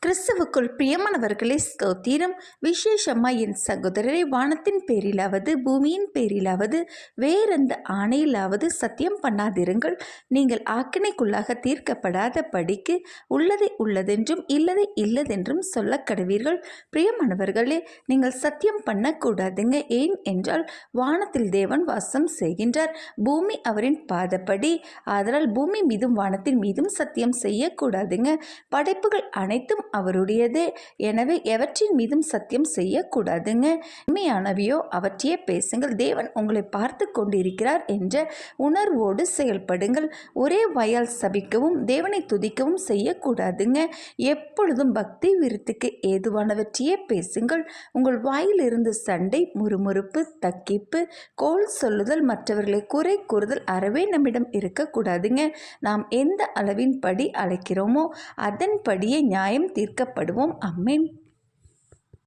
கிறிஸ்துவுக்குள் பிரியமானவர்களே, ஸ்தோத்திரம். விசேஷமாய் என் சகோதரரை, வானத்தின் பேரிலாவது பூமியின் பேரிலாவது வேறெந்த ஆணையிலாவது சத்தியம் பண்ணாதிருங்கள். நீங்கள் ஆக்கினைக்குள்ளாக தீர்க்கப்படாத படிக்கு உள்ளதை உள்ளதென்றும் இல்லதை இல்லதென்றும் சொல்ல கடவீர்கள். பிரியமானவர்களே, நீங்கள் சத்தியம் பண்ணக்கூடாதுங்க. ஏன் என்றால் வானத்தில் தேவன் வாசம் செய்கின்றார், பூமி அவரின் பாதப்படி. ஆதலால் பூமி மீதும் வானத்தின் மீதும் சத்தியம் செய்யக்கூடாதுங்க. படைப்புகள் அனைத்தும் அவருடையதே. எனவே எவற்றின் மீதும் சத்தியம் செய்யக்கூடாதுங்க. உண்மையானவையோ அவற்றையே பேசுங்கள். தேவன் உங்களை பார்த்து கொண்டிருக்கிறார் என்ற உணர்வோடு செயல்படுங்கள். ஒரே வாயால் சபிக்கவும் தேவனை துதிக்கவும் செய்யக்கூடாதுங்க. எப்பொழுதும் பக்தி விருத்திக்கு ஏதுவானவற்றையே பேசுங்கள். உங்கள் வாயிலிருந்து சண்டை, முறுமுறுப்பு, தக்கிப்பு, கோல் சொல்லுதல், மற்றவர்களை குறை கூறுதல் அறவே நம்மிடம் இருக்கக்கூடாதுங்க. நாம் எந்த அளவின் படி அழைக்கிறோமோ அதன்படியே நியாயம் தீர்க்கப்படுவோம். ஆமென்.